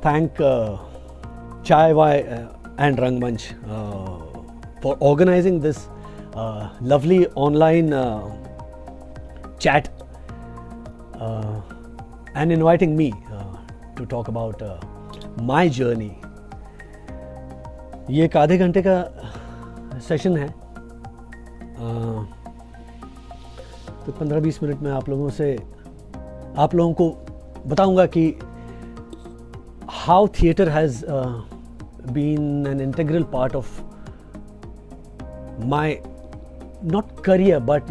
thank Chai Vai and Rangmanch for organizing this lovely online chat and inviting me to talk about my journey. ये एक आधे घंटे का session है, तो 15-20 मिनट में आप लोगों को बताऊंगा कि how theatre has been an integral part of my not career but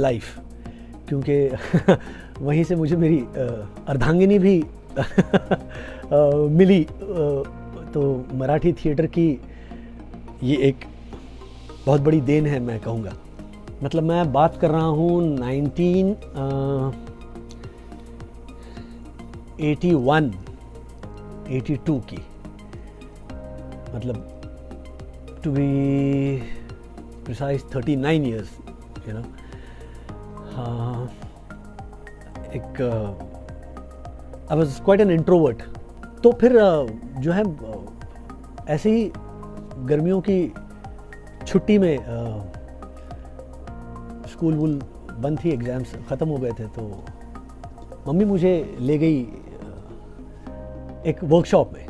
life, क्योंकि वहीं से मुझे मेरी अर्धांगिनी भी मिली, तो मराठी थिएटर की ये एक बहुत बड़ी देन है मैं कहूँगा। मतलब मैं बात कर रहा हूँ 1981-82 की, मतलब to be precise 39 years, I was quite an introvert. तो फिर जो है ऐसे ही गर्मियों की छुट्टी में स्कूल वूल बंद थी, एग्ज़ाम्स ख़त्म हो गए थे, तो मम्मी मुझे ले गई एक वर्कशॉप में,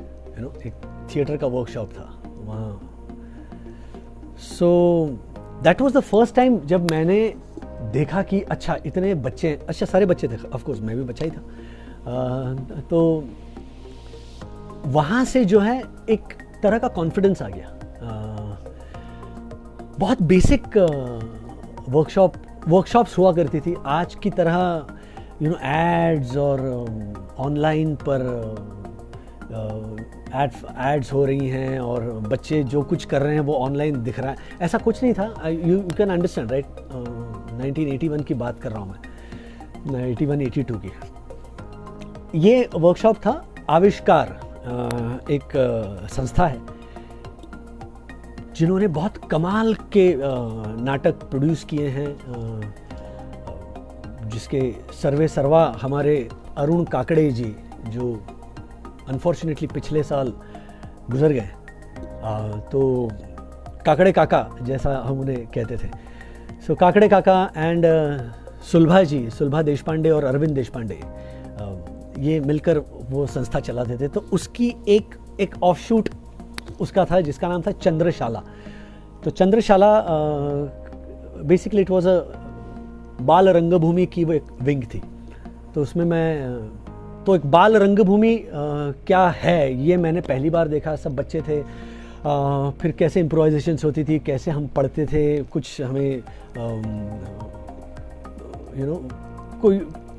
एक थिएटर का वर्कशॉप था वहाँ। So that was the first time जब मैंने देखा कि अच्छा इतने बच्चे, अच्छा सारे बच्चे थे, ऑफ कोर्स मैं भी बच्चा ही था, तो वहाँ से जो है एक तरह का कॉन्फिडेंस आ गया। बहुत बेसिक वर्कशॉप्स हुआ करती थी, आज की तरह एड्स और ऑनलाइन पर एड्स हो रही हैं और बच्चे जो कुछ कर रहे हैं वो ऑनलाइन दिख रहा है, ऐसा कुछ नहीं था। यू कैन अंडरस्टैंड राइट, 1981 की बात कर रहा हूँ मैं, 81-82 की। ये वर्कशॉप था आविष्कार, एक संस्था है जिन्होंने बहुत कमाल के नाटक प्रोड्यूस किए हैं, जिसके सर्वे सर्वा हमारे अरुण काकड़े जी, जो अनफॉर्चुनेटली पिछले साल गुजर गए, तो काकड़े काका जैसा हम उन्हें कहते थे। सो काकड़े काका एंड सुलभा देशपांडे और अरविंद देशपांडे, ये मिलकर वो संस्था चलाते थे। तो उसकी एक ऑफशूट उसका था जिसका नाम था चंद्रशाला। तो चंद्रशाला बेसिकली इट वाज अ बाल रंगभूमि की वो एक विंग थी। तो उसमें तो एक बाल रंगभूमि क्या है ये मैंने पहली बार देखा। सब बच्चे थे, फिर कैसे इम्प्रोवाइजेशंस होती थी, कैसे हम पढ़ते थे, कुछ हमें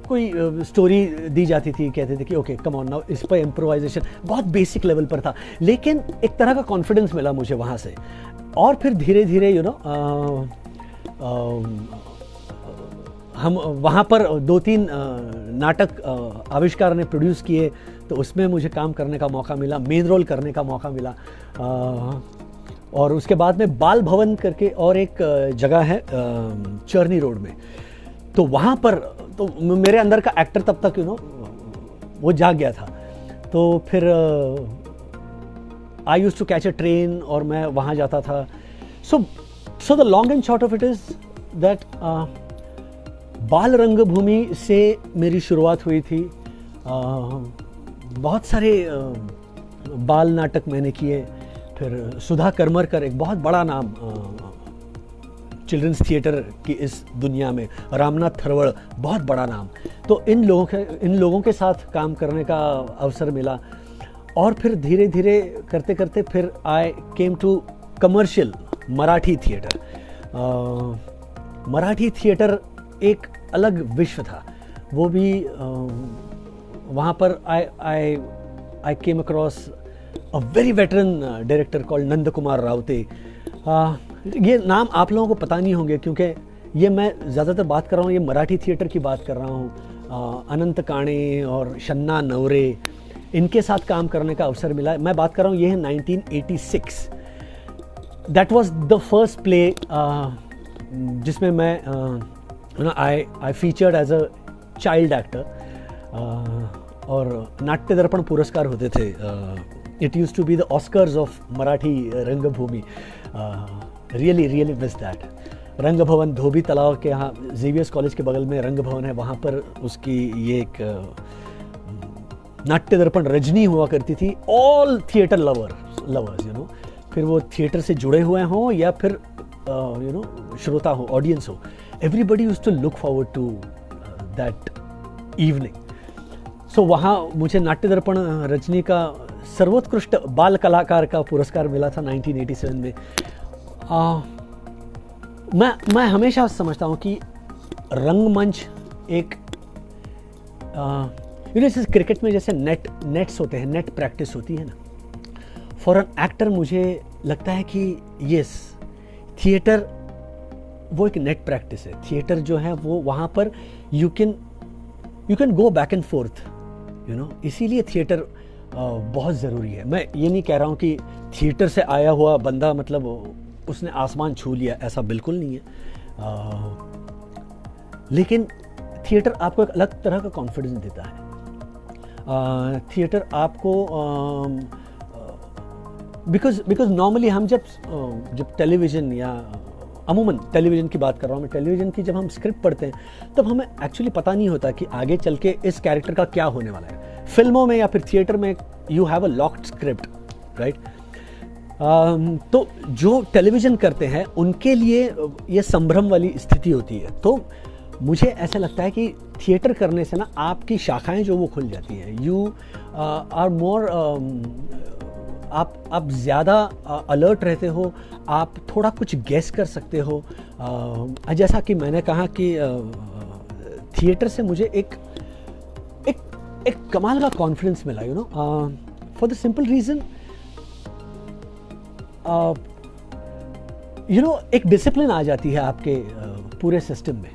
कोई स्टोरी दी जाती थी, कहते थे कि ओके कम ऑन नाउ, इस पर इम्प्रोवाइजेशन बहुत बेसिक लेवल पर था, लेकिन एक तरह का कॉन्फिडेंस मिला मुझे वहाँ से। और फिर धीरे धीरे हम वहाँ पर 2-3 नाटक आविष्कार ने प्रोड्यूस किए, तो उसमें मुझे काम करने का मौका मिला, मेन रोल करने का मौका मिला। और उसके बाद में बाल भवन करके और एक जगह है चर्नी रोड में, तो वहाँ पर तो मेरे अंदर का एक्टर तब तक वो जाग गया था। तो फिर I used to catch a train और मैं वहाँ जाता था। So the long and short of it is that Bal Rangbhoomi से मेरी शुरुआत हुई थी। बहुत सारे बाल नाटक मैंने किए। फिर सुधा करमरकर, एक बहुत बड़ा नाम चिल्ड्रंस थिएटर की इस दुनिया में, रामनाथ थरवड़, बहुत बड़ा नाम। तो इन लोगों के साथ काम करने का अवसर मिला। और फिर धीरे धीरे करते करते फिर I came to commercial Marathi theatre. Marathi theatre एक अलग विश्व था। वो भी वहाँ पर I came across a very veteran director called Nand Kumar Rawate. ये नाम आप लोगों को पता नहीं होंगे, क्योंकि ये मैं ज़्यादातर बात कर रहा हूँ, ये मराठी थिएटर की बात कर रहा हूँ। अनंत काणे और शन्ना नवरे, इनके साथ काम करने का अवसर मिला। मैं बात कर रहा हूँ, ये है 1986। That was the first play जिसमें मैं I featured as a child actor. और नाट्य दर्पण पुरस्कार होते थे. It use to be the Oscars of Marathi रंगभूमि. Really really miss that. Rang Bhavan धोबी तालाब के यहाँ जेवियर्स कॉलेज के बगल में रंग भवन है, वहाँ पर उसकी ये एक नाट्य दर्पण रजनी हुआ करती थी. All theatre lovers you know, फिर वो थिएटर से जुड़े हुए हों या फिर यू नो श्रोता हो, ऑडियंस हो, everybody used to look forward to that evening. So वहाँ मुझे नाट्य दर्पण रजनी का सर्वोत्कृष्ट बाल कलाकार का पुरस्कार मिला था 1987 में. मैं हमेशा समझता हूँ कि रंगमंच एक यू नो जैसे क्रिकेट में जैसे नेट्स होते हैं, नेट प्रैक्टिस होती है ना, फॉर एन एक्टर मुझे लगता है कि यस, थिएटर वो एक नेट प्रैक्टिस है. थिएटर जो है वो वहाँ पर you can go back and fourth you know, इसीलिए थिएटर बहुत ज़रूरी है. मैं ये नहीं कह रहा हूँ कि थिएटर से आया हुआ बंदा मतलब उसने आसमान छू लिया, ऐसा बिल्कुल नहीं है. लेकिन थिएटर आपको एक अलग तरह का कॉन्फिडेंस देता है. थिएटर आपको बिकॉज नॉर्मली हम जब टेलीविज़न या अमूमन टेलीविज़न की बात कर रहा हूँ मैं, टेलीविज़न की जब हम स्क्रिप्ट पढ़ते हैं तब हमें एक्चुअली पता नहीं होता कि आगे चल के इस कैरेक्टर का क्या होने वाला है. फिल्मों में या फिर थिएटर में you have a locked script, right. तो जो टेलीविज़न करते हैं उनके लिए ये संभ्रम वाली स्थिति होती है. तो मुझे ऐसा लगता है कि थिएटर करने से ना आपकी शाखाएं जो वो खुल जाती हैं. यू आर मोर, आप ज़्यादा अलर्ट रहते हो, आप थोड़ा कुछ गेस कर सकते हो. जैसा कि मैंने कहा कि थिएटर से मुझे एक कमाल का कॉन्फिडेंस मिला you know, for the simple reason you know एक डिसिप्लिन आ जाती है आपके पूरे सिस्टम में.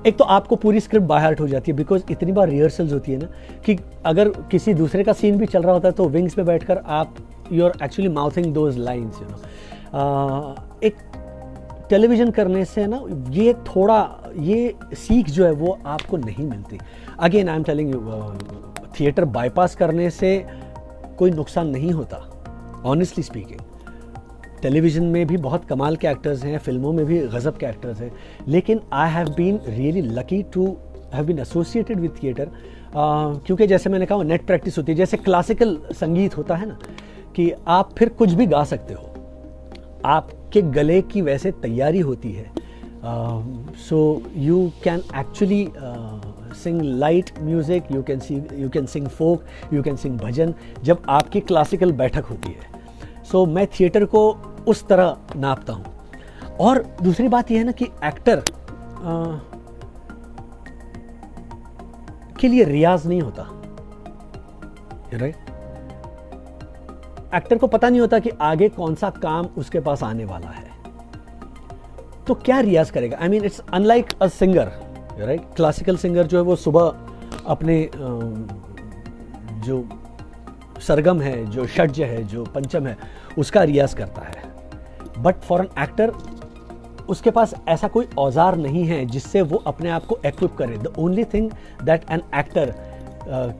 एक तो आपको पूरी स्क्रिप्ट बाय हार्ट हो जाती है बिकॉज इतनी बार रिहर्सल्स होती है ना कि अगर किसी दूसरे का सीन भी चल रहा होता है तो विंग्स पे बैठकर आप you are actually mouthing those lines you know. एक टेलीविज़न करने से ना ये सीख जो है वो आपको नहीं मिलती. Again I am telling you, theatre bypass करने से कोई नुकसान नहीं होता ऑनेस्टली स्पीकिंग. टेलीविज़न में भी बहुत कमाल के एक्टर्स हैं, फिल्मों में भी गज़ब के एक्टर्स हैं, लेकिन I have been really lucky to have been associated with theatre. क्योंकि जैसे मैंने कहा नेट प्रैक्टिस होती है. जैसे क्लासिकल संगीत होता है ना कि आप फिर कुछ भी गा सकते हो, आपके गले की वैसे तैयारी होती है. So you can actually sing light music, you can sing folk, you can sing bhajan जब आपकी क्लासिकल बैठक होती है. सो मैं थिएटर को उस तरह नापता हूँ. और दूसरी बात यह है ना कि एक्टर के लिए रियाज नहीं होता, राइट. एक्टर को पता नहीं होता कि आगे कौन सा काम उसके पास आने वाला है, तो क्या रियाज करेगा. I mean it's unlike a singer, right. Classical singer जो है वो सुबह अपने जो सरगम है, जो षड्ज है, जो पंचम है, उसका रियाज करता है. बट फॉर एन एक्टर उसके पास ऐसा कोई औजार नहीं है जिससे वो अपने आप को एक्विप करे. The only thing that an actor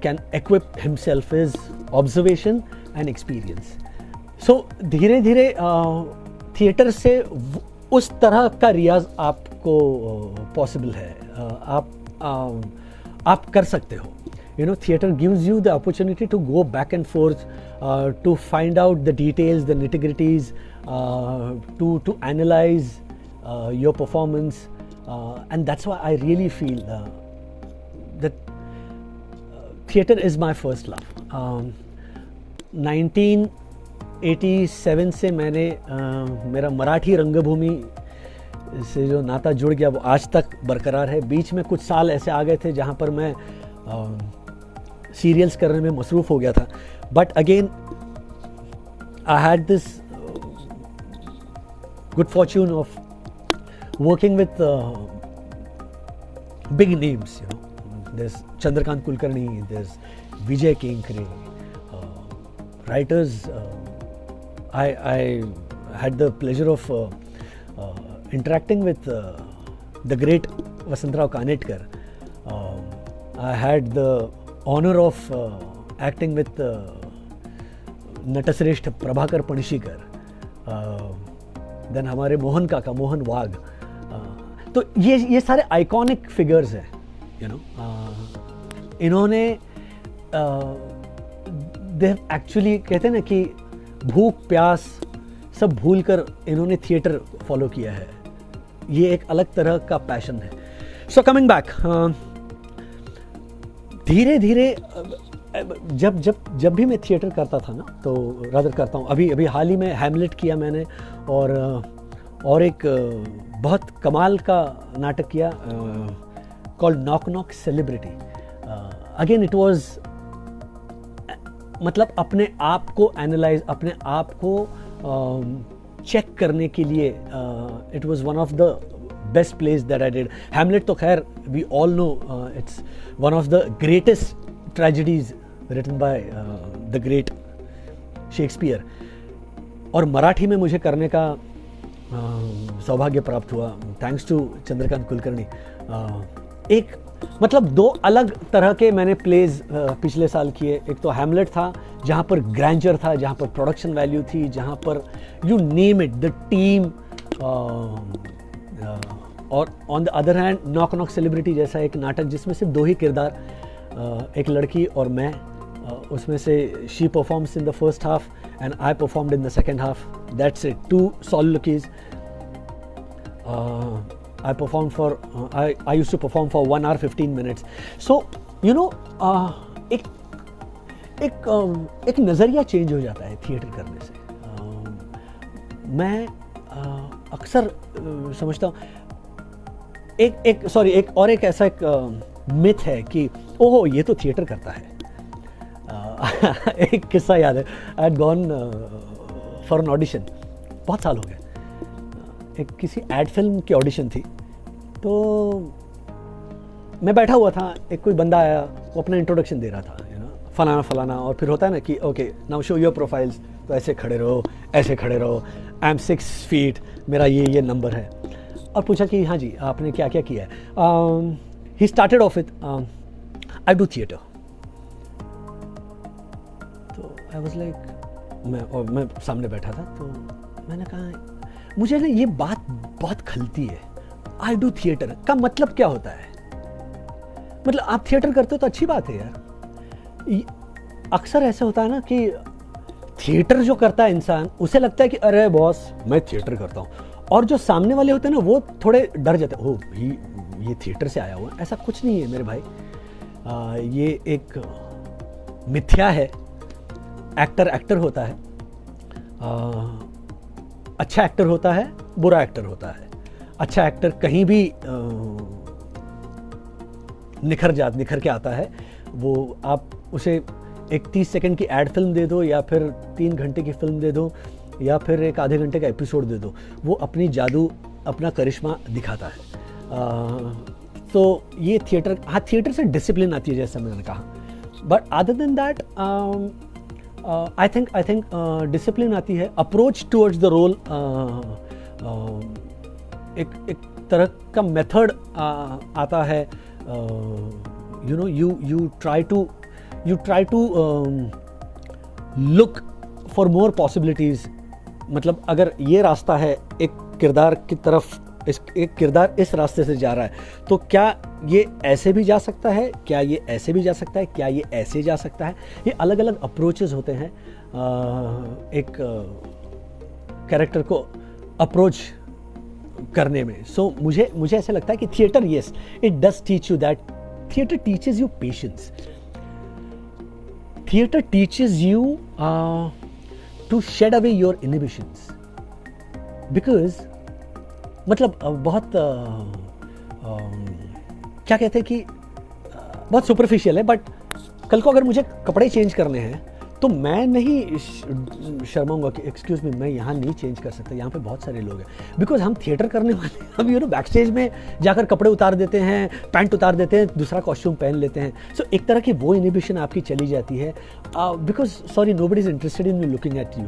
can equip himself is observation and experience. So धीरे धीरे थिएटर से उस तरह का रियाज आपको पॉसिबल है, आप कर सकते हो. You know, theater gives you the opportunity to go back and forth, to find out the details, the nitty-gritties, to analyze your performance, and that's why I really feel that theater is my first love. 1987 से मैंने मेरा मराठी रंगभूमि से जो नाता जुड़ गया वो आज तक बरकरार है. बीच में कुछ साल ऐसे आ गए थे जहाँ पर मैं सीरियल्स करने में मसरूफ़ हो गया था. But again I had this good Fortune of working with big names you know. there's Chandrakant Kulkarni, there's Vijay Kenkre, writers. I had the pleasure of interacting with the great Vasantrao Kanetkar. I had the honor of acting with नटश्रेष्ठ Prabhakar Panshikar, then हमारे मोहन काका, मोहन वाघ. तो ये सारे iconic figures हैं, you know. इन्होंने they actually, कहते हैं ना कि भूख प्यास सब भूल कर इन्होंने थिएटर फॉलो किया है. ये एक अलग तरह का पैशन है. सो कमिंग बैक, धीरे धीरे जब भी मैं थिएटर करता था ना, तो रादर करता हूँ, अभी हाल ही में हैमलेट किया मैंने, और एक बहुत कमाल का नाटक किया called knock knock celebrity. Again it was, मतलब अपने आप को एनालाइज, अपने आप को चेक करने के लिए it was one of the best place that I did. Hamlet तो खैर we all know, it's one of the greatest tragedies written by the great Shakespeare. और मराठी में मुझे करने का सौभाग्य प्राप्त हुआ, थैंक्स टू चंद्रकांत कुलकर्णी. एक मतलब दो अलग तरह के मैंने प्लेज पिछले साल किए. एक तो हैमलेट था, जहाँ पर ग्रैंडर था, जहाँ पर प्रोडक्शन वैल्यू थी, जहाँ पर you name it the team. और on the other hand knock knock celebrity जैसा एक नाटक जिसमें सिर्फ दो ही किरदार, एक लड़की और मैं. उसमें से she performs in the first half and I performed in the second half. That's it. 2 soliloquies. I performed for. I used to perform for 1 hour 15 minutes. So you know, एक नज़रिया चेंज हो जाता है थिएटर करने से. मैं अक्सर समझता हूँ, एक ऐसा मिथ है कि ओहो ये तो थिएटर करता है. एक किस्सा याद है. I had gone for an audition, बहुत साल हो गए. एक किसी एड फिल्म की ऑडिशन थी, तो मैं बैठा हुआ था, एक कोई बंदा आया, वो अपना इंट्रोडक्शन दे रहा था, यू नो, फलाना फलाना. और फिर होता है ना कि okay now show your profiles, तो ऐसे खड़े रहो, ऐसे खड़े रहो, आई एम 6 feet, मेरा ये नंबर है. और पूछा कि हाँ जी आपने क्या क्या किया है. He started off with I do theatre. तो आई वॉज लाइक, मैं सामने बैठा था, तो मैंने कहा मुझे ना ये बात बहुत खलती है. आई डू थिएटर का मतलब क्या होता है? मतलब आप थिएटर करते हो तो अच्छी बात है यार. अक्सर ऐसा होता है ना कि थिएटर जो करता है इंसान, उसे लगता है कि अरे बॉस मैं थिएटर करता हूँ, और जो सामने वाले होते हैं ना वो थोड़े डर जाते हैं, ओह ये थिएटर से आया हुआ. ऐसा कुछ नहीं है मेरे भाई. ये एक मिथ्या है. एक्टर होता है, अच्छा एक्टर होता है, बुरा एक्टर होता है. अच्छा एक्टर कहीं भी निखर के आता है. वो आप उसे एक 30 सेकंड की एड फिल्म दे दो, या फिर 3 घंटे की फिल्म दे दो, या फिर एक आधे घंटे का एपिसोड दे दो, वो अपनी जादू, अपना करिश्मा दिखाता है. तो ये थिएटर, हाँ थिएटर से डिसिप्लिन आती है जैसा मैंने कहा. But other than that I think discipline आती है, अप्रोच टुवर्ड्स द रोल, एक तरह का मेथड आता है. You know, you try to look for more possibilities. मतलब अगर ये रास्ता है एक किरदार की तरफ, एक किरदार इस रास्ते से जा रहा है, तो क्या ये ऐसे भी जा सकता है, क्या ये ऐसे भी जा सकता है, क्या ये ऐसे जा सकता है. ये अलग अलग अप्रोचेस होते हैं एक कैरेक्टर को अप्रोच करने में. सो मुझे ऐसा लगता है कि theatre, yes it does teach you that. Theatre teaches you patience. Theatre teaches you to shed away your inhibitions. Because मतलब बहुत क्या कहते हैं कि बहुत सुपरफिशियल है, बट कल को अगर मुझे कपड़े चेंज करने हैं तो मैं नहीं शर्माऊंगा कि एक्सक्यूज़ मी मैं यहाँ नहीं चेंज कर सकता, यहाँ पे बहुत सारे लोग हैं. बिकॉज हम थिएटर करने वाले, हम यू नो बैक स्टेज में जाकर कपड़े उतार देते हैं, पैंट उतार देते हैं, दूसरा कॉस्ट्यूम पहन लेते हैं. सो एक तरह की वो इनहिबिशन आपकी चली जाती है. Because sorry, nobody is interested in looking at you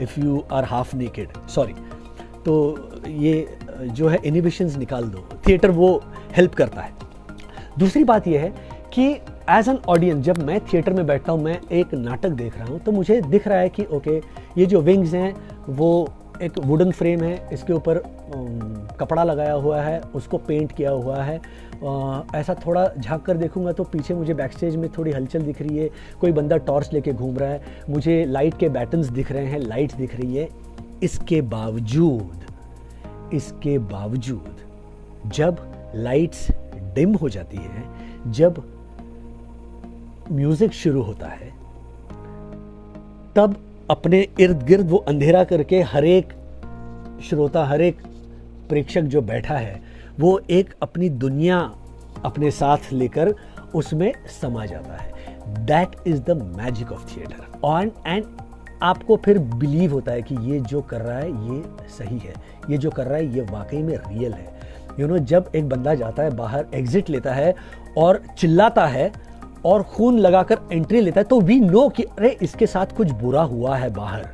if you are half naked. Sorry. तो ये जो है इनहिबिशंस निकाल दो, थिएटर वो हेल्प करता है. दूसरी बात यह है कि एज एन ऑडियंस जब मैं थिएटर में बैठता हूँ, मैं एक नाटक देख रहा हूँ, तो मुझे दिख रहा है कि ओके ये जो विंग्स हैं वो एक वुडन फ्रेम है, इसके ऊपर कपड़ा लगाया हुआ है, उसको पेंट किया हुआ है। ऐसा थोड़ा झांक कर देखूंगा तो पीछे मुझे बैक स्टेज में थोड़ी हलचल दिख रही है, कोई बंदा टॉर्च लेके घूम रहा है, मुझे लाइट के बैटन्स दिख रहे हैं, लाइट्स दिख रही है। इसके बावजूद जब लाइट्स डिम हो जाती है, जब म्यूजिक शुरू होता है, तब अपने इर्द गिर्द वो अंधेरा करके हर एक श्रोता, हर एक प्रेक्षक जो बैठा है, वो एक अपनी दुनिया अपने साथ लेकर उसमें समा जाता है। That is the magic of theatre. And आपको फिर बिलीव होता है कि ये जो कर रहा है ये सही है, ये जो कर रहा है ये वाकई में रियल है। यू नो, जब एक बंदा जाता है बाहर, एग्जिट लेता है और चिल्लाता है और खून लगाकर एंट्री लेता है, तो वी नो कि अरे इसके साथ कुछ बुरा हुआ है बाहर।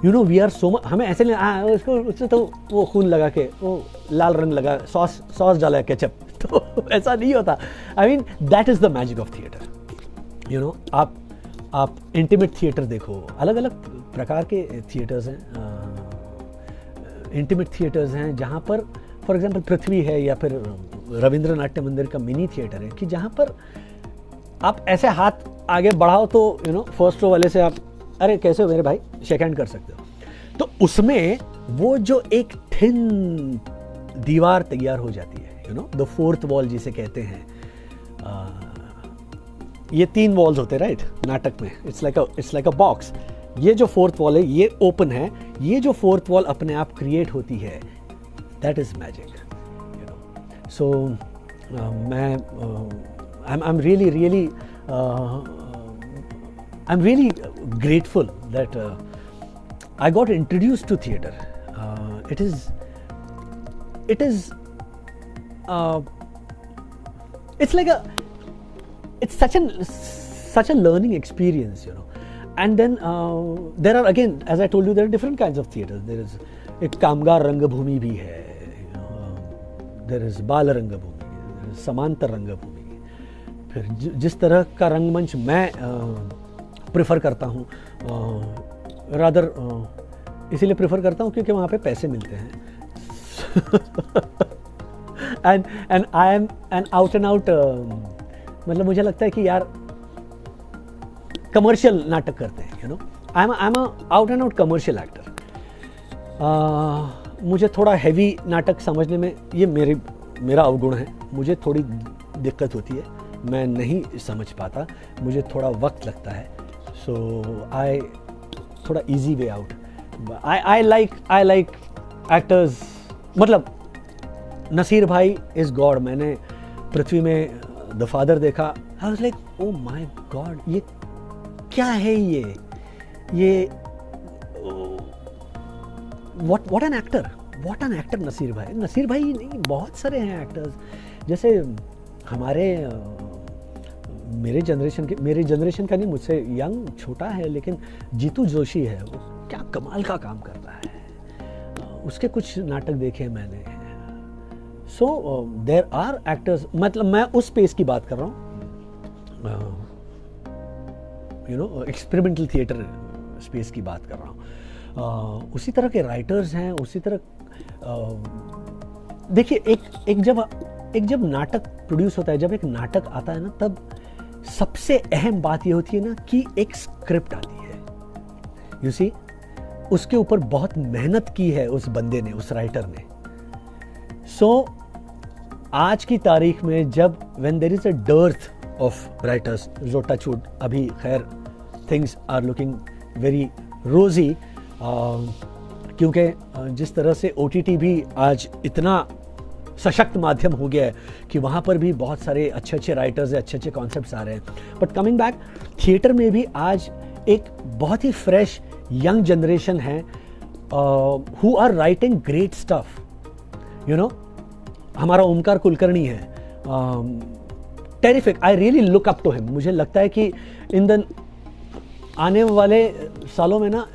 You know, we are so much, हमें ऐसे उसको उससे तो वो खून लगा के वो लाल रंग लगा, सॉस डाला है, केचप, तो ऐसा नहीं होता। I mean that is the magic of theatre. You know, आप इंटीमेट थिएटर देखो, अलग अलग प्रकार के थिएटर्स हैं। इंटीमेट थिएटर्स हैं जहाँ पर फॉर एग्जांपल पृथ्वी है, या फिर रविंद्र नाट्य मंदिर का मिनी थिएटर है, कि जहाँ पर आप ऐसे हाथ आगे बढ़ाओ तो यू नो फर्स्ट रो वाले से आप अरे कैसे हो मेरे भाई, शेक हैंड कर सकते हो। तो उसमें वो जो एक थिन दीवार तैयार हो जाती है, you no, the fourth wall जिसे कहते हैं। ये 3 वॉल्स होते हैं राइट नाटक में, इट्स लाइक अ बॉक्स। ये जो फोर्थ वॉल है ये ओपन है, ये जो फोर्थ वॉल अपने आप क्रिएट होती है, that is magic, you know. So मैं I'm really grateful that I got introduced to theater. It is it's such a learning experience, you know. And then there are, again, as I told you, there are different kinds of theaters. There is एक कामगार रंगभूमि भी है, there is बाल रंगभूमि, there is समांतर रंगभूमि। फिर जिस तरह का रंगमंच मैं प्रेफर करता हूँ, रादर इसीलिए प्रेफर करता हूँ क्योंकि वहाँ पे पैसे मिलते हैं। And I am an out and out, मतलब मुझे लगता है कि यार कमर्शियल नाटक करते हैं, you no, I am out and out commercial actor. मुझे थोड़ा हैवी नाटक समझने में, ये मेरा अवगुण है, मुझे थोड़ी दिक्कत होती है, मैं नहीं समझ पाता, मुझे थोड़ा वक्त लगता है। सो आई थोड़ा easy way out. I like actors, मतलब नसीर भाई इज गॉड। मैंने पृथ्वी में द फादर देखा, I was like oh my God, ये क्या है, ये व्हाट एन एक्टर नसीर भाई नहीं, बहुत सारे हैं एक्टर्स। जैसे हमारे मेरे जनरेशन का नहीं, मुझसे यंग छोटा है, लेकिन जीतू जोशी है, वो क्या कमाल का काम करता है, उसके कुछ नाटक देखे मैंने। सो देयर आर एक्टर्स, मतलब मैं उस स्पेस की बात कर रहा हूँ, you know, experimental theatre space की बात कर रहा हूँ। उसी तरह के राइटर्स हैं, उसी तरह देखिए, एक जब नाटक प्रोड्यूस होता है, जब एक नाटक आता है ना, तब सबसे अहम बात ये होती है ना कि एक स्क्रिप्ट आती है। यू सी, उसके ऊपर बहुत मेहनत की है उस बंदे ने, उस राइटर ने। सो आज की तारीख में जब when there is a dearth of writers, जो टचवुड अभी खैर थिंग्स आर लुकिंग वेरी रोजी, क्योंकि जिस तरह से OTT भी आज इतना सशक्त माध्यम हो गया है कि वहाँ पर भी बहुत सारे अच्छे अच्छे राइटर्स, अच्छे अच्छे कॉन्सेप्ट्स आ रहे हैं। बट कमिंग बैक, थिएटर में भी आज एक बहुत ही फ्रेश यंग जनरेशन है who are writing great stuff, you know. हमारा ओमकार कुलकर्णी है, terrific, I really look up to him. मुझे लगता है कि इन द आने वाले सालों में ना,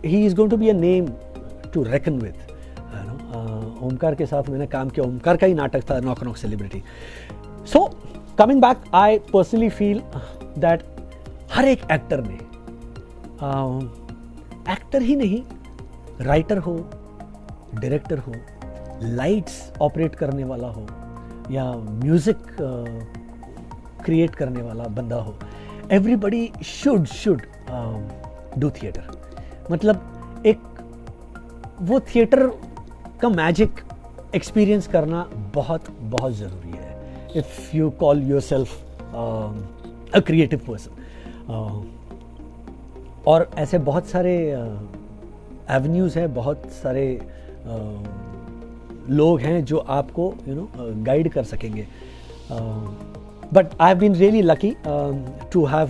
he is going to be a name to reckon with. Omkar के साथ मैंने काम किया, ओमकार का ही नाटक था knock knock celebrity. So coming back, I personally feel that हर एक एक्टर ने, एक्टर ही नहीं, राइटर हो, डायरेक्टर हो, लाइट्स ऑपरेट करने वाला हो, या म्यूजिक क्रिएट करने वाला बंदा हो, एवरीबडी शुड डू थिएटर. मतलब एक वो थिएटर का मैजिक एक्सपीरियंस करना बहुत बहुत ज़रूरी है if you call your self a creative person. और ऐसे बहुत सारे एवेन्यूज़ हैं, बहुत सारे लोग हैं जो आपको गाइड कर सकेंगे. But I have been really lucky to have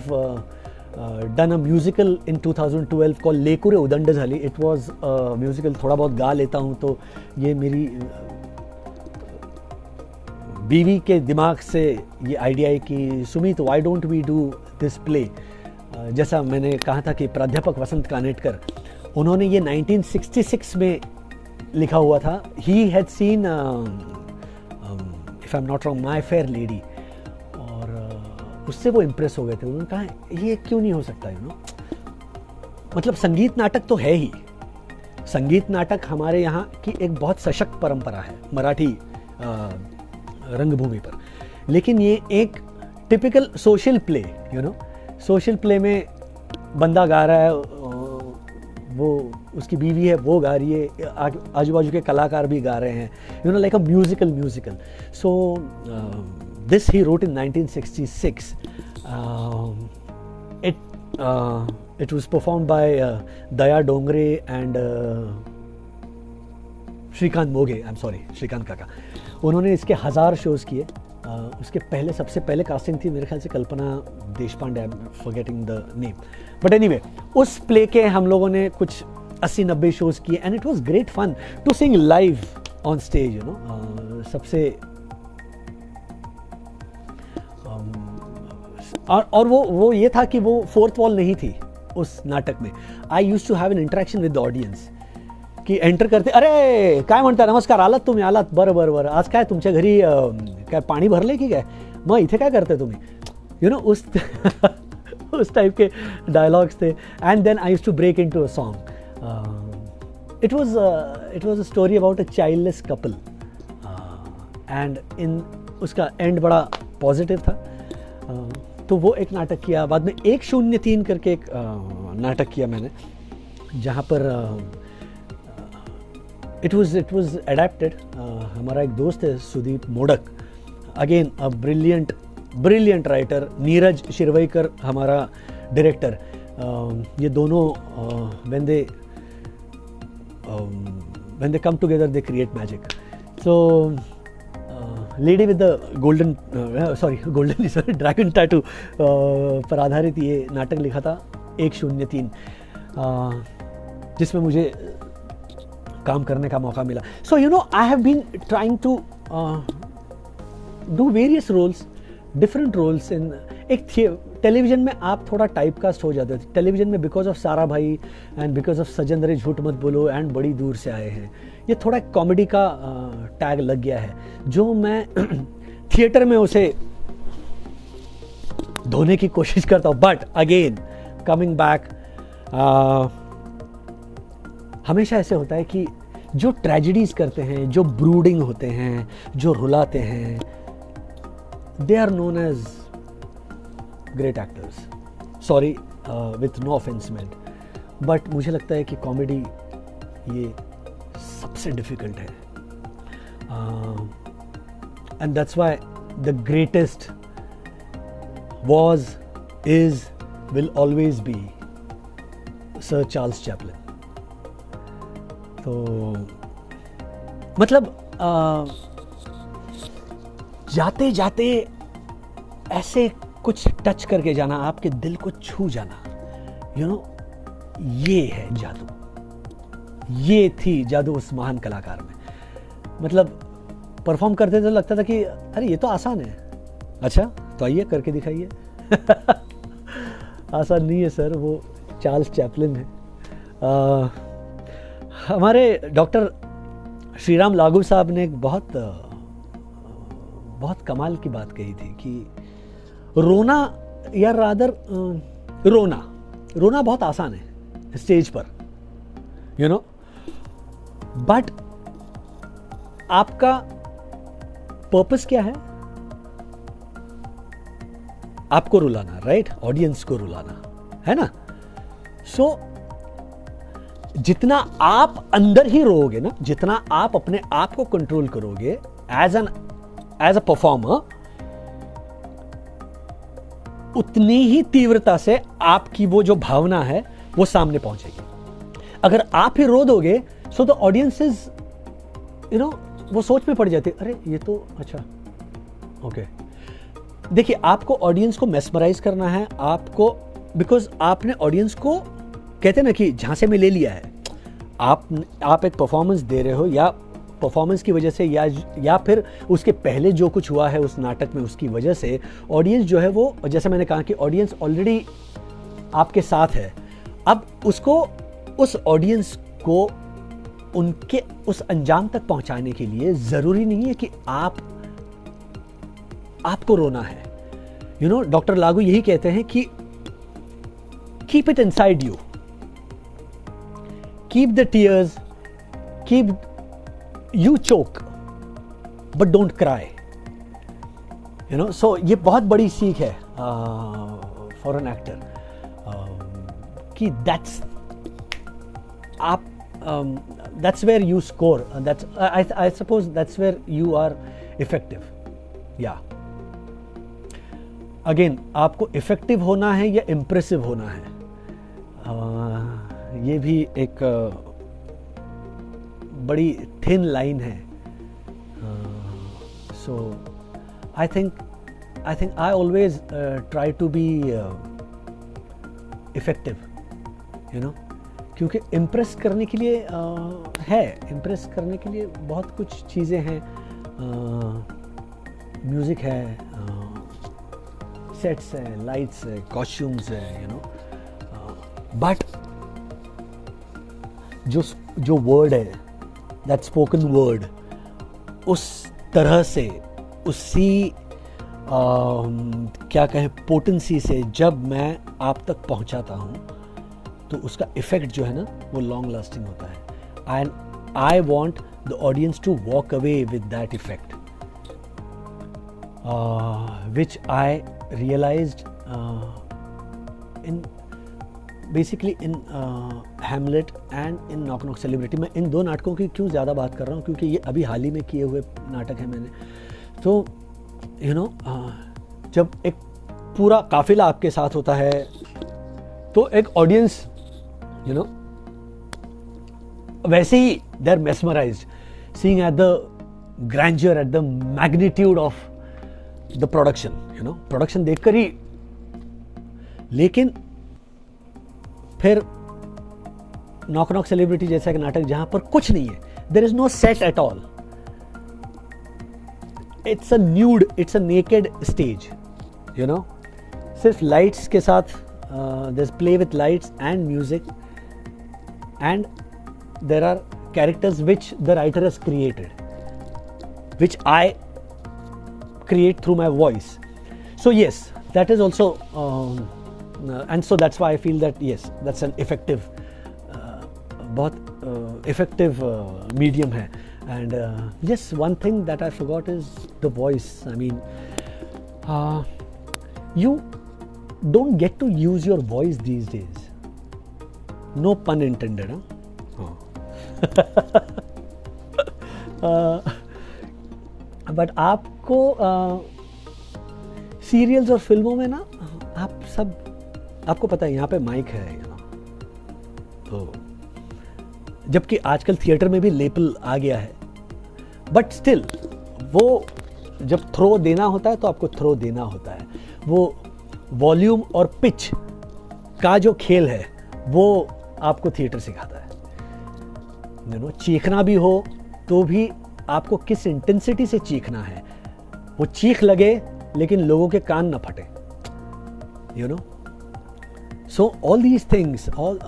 done a musical in 2012 called Lekure Udand Jhali. It was a musical. थोड़ा बहुत गा लेता हूँ, तो ये मेरी बीवी के दिमाग से ये आइडिया है कि Sumit, why don't we do this play. जैसा मैंने कहा था कि प्राध्यापक वसंत कानेटकर, उन्होंने ये 1966 में लिखा हुआ था. He had seen if I'm not wrong My Fair Lady, उससे वो इम्प्रेस हो गए थे. उन्होंने कहा ये क्यों नहीं हो सकता, मतलब संगीत नाटक तो है ही. संगीत नाटक हमारे यहाँ की एक बहुत सशक्त परंपरा है मराठी रंगभूमि पर. लेकिन ये एक typical social play, social play में बंदा गा रहा है, वो उसकी बीवी है, वो गा रही है, आजू बाजू के कलाकार भी गा रहे हैं, like a musical. So this he wrote in 1966. It was performed by Daya Dongre and Shrikant Moghe. I'm sorry, Shrikant काका. उन्होंने इसके 1000 शोज़ किए. उसके पहले, सबसे पहले कास्टिंग थी मेरे ख्याल से Kalpana Deshpande. I am forgetting the name, but anyway उस प्ले के हम लोगों ने कुछ 80-90 शोज़ किए. And it was great fun to sing live on stage. सबसे और वो ये था कि वो फोर्थ वॉल नहीं थी उस नाटक में. I used to have an interaction with the audience की एंटर करते, अरे काय म्हणता, नमस्कार, आलात तुम्ही, आलात, बरं, आज काय तुमच्या घरी काय पाणी भरले की काय, मग इथे काय करते तुम्ही, उस उस टाइप के डायलॉग्स थे. And then I used to break into a song. It was a story about a childless couple, and in उसका एंड बड़ा पॉजिटिव था. तो वो एक नाटक किया. बाद में 103 करके एक नाटक किया मैंने, जहाँ पर इट वाज एडेप्टेड. हमारा एक दोस्त है Sudeep Modak, again a brilliant writer. Neeraj Shirvaikar हमारा डायरेक्टर. ये दोनों when they come together they create magic. So lady with the golden dragon tattoo पर आधारित ये नाटक लिखा था 103, जिसमें मुझे काम करने का मौका मिला. So I have been trying to do various roles, different roles in एक टेलीविज़न में. आप थोड़ा टाइप कास्ट हो जाते थे टेलीविज़न में बिकॉज ऑफ सारा भाई एंड बिकॉज ऑफ सजन रे झूठ मत बोलो एंड बड़ी दूर से आए हैं. ये थोड़ा कॉमेडी का टैग लग गया है, जो मैं थिएटर में उसे धोने की कोशिश करता हूँ. बट अगेन कमिंग बैक, हमेशा ऐसे होता है कि जो ट्रेजेडीज करते हैं, जो ब्रूडिंग होते हैं, जो रुलाते हैं, they are known as great actors. Sorry with no offence meant, but मुझे लगता है कि कॉमेडी ये सबसे डिफिकल्ट है. And that's why the greatest was, is, will always be sir Charles Chaplin. तो मतलब जाते जाते ऐसे कुछ टच करके जाना, आपके दिल को छू जाना, ये है जादू. ये थी जादू उस महान कलाकार में. मतलब परफॉर्म करते तो लगता था कि अरे ये तो आसान है. अच्छा तो आइए करके दिखाइए. आसान नहीं है सर, वो चार्ल्स चैपलिन है. हमारे डॉक्टर श्रीराम लागू साहब ने एक बहुत कमाल की बात कही थी कि रोना या रादर रोना बहुत आसान है स्टेज पर, यू नो, बट आपका पर्पस क्या है? आपको रुलाना, राइट? ऑडियंस को रुलाना, है ना? सो जितना आप अंदर ही रोओगे ना, जितना आप अपने आप को कंट्रोल करोगे एज अ परफॉर्मर, उतनी ही तीव्रता से आपकी वो जो भावना है वो सामने पहुंचेगी। अगर आप ही रो दोगे, so the audience is, you know, वो सोच में पड़ जाते, अरे ये तो अच्छा, ओके। देखिए, आपको ऑडियंस को मेस्मराइज करना है, आपको, बिकॉज आपने ऑडियंस को, कहते ना कि झांसे में ले लिया है। आप एक परफॉर्मेंस दे रहे हो, या परफॉर्मेंस की वजह से या फिर उसके पहले जो कुछ हुआ है उस नाटक में, उसकी वजह से ऑडियंस जो है वो, जैसे मैंने कहा कि ऑडियंस ऑलरेडी आपके साथ है। अब उसको, उस ऑडियंस को उनके उस अंजाम तक पहुंचाने के लिए जरूरी नहीं है कि आपको रोना है। यू नो, डॉक्टर लागू यही कहते हैं कि keep it inside you, keep the tears, keep you choke but don't cry, you know. So ये बहुत बड़ी सीख है फॉर एन एक्टर, कि that's where you score, I suppose that's where you are effective. Yeah, again, आपको effective होना है या इम्प्रेसिव होना है, ये भी एक बड़ी थिन लाइन है। So I think I always try to be effective, you know, क्योंकि इम्प्रेस करने के लिए इम्प्रेस करने के लिए बहुत कुछ चीज़ें हैं, म्यूज़िक है, सेट्स है, लाइट्स है, कॉस्ट्यूम्स है, यू नो, बट जो वर्ड है, दैट स्पोकन वर्ड, उस तरह से, उसी क्या कहें, पोटेंसी से जब मैं आप तक पहुंचाता हूं, तो उसका इफेक्ट जो है ना, वो लॉन्ग लास्टिंग होता है। And I want the audience to walk away with that effect, which I realised in basically in Hamlet and in knock knock celebrity. मैं इन दो नाटकों की क्यों ज़्यादा बात कर रहा हूँ, क्योंकि ये अभी हाल ही में किए हुए नाटक हैं मैंने। तो यू नो, जब एक पूरा काफिला आपके साथ होता है, तो एक ऑडियंस, यू नो, वैसे ही they are mesmerised seeing at the grandeur, at the magnitude of the production, you know, production देखकर ही। लेकिन फिर नॉक नॉक सेलिब्रिटी जैसा एक नाटक जहां पर कुछ नहीं है, there is no set at all, it's a nude, it's a naked stage, you know, सिर्फ लाइट्स के साथ, there's play with lights and music, and there are characters which the writer has created, which I create through my voice. So yes, that is also and so that's why I feel that yes, that's an effective, बहुत effective medium है. And yes, one thing that I forgot is the voice. I mean, you don't get to use your voice these days. No pun intended, huh? But आपको serials और फिल्मों में ना, आप सब, आपको पता है यहाँ पे माइक है, यू नो, तो जबकि आजकल थिएटर में भी लेपल आ गया है, बट स्टिल वो जब थ्रो देना होता है तो आपको थ्रो देना होता है। वो वॉल्यूम और पिच का जो खेल है वो आपको थिएटर सिखाता है, यू नो। चीखना भी हो तो भी आपको किस इंटेंसिटी से चीखना है, वो चीख लगे लेकिन लोगों के कान न फटे, you know. So all these things, all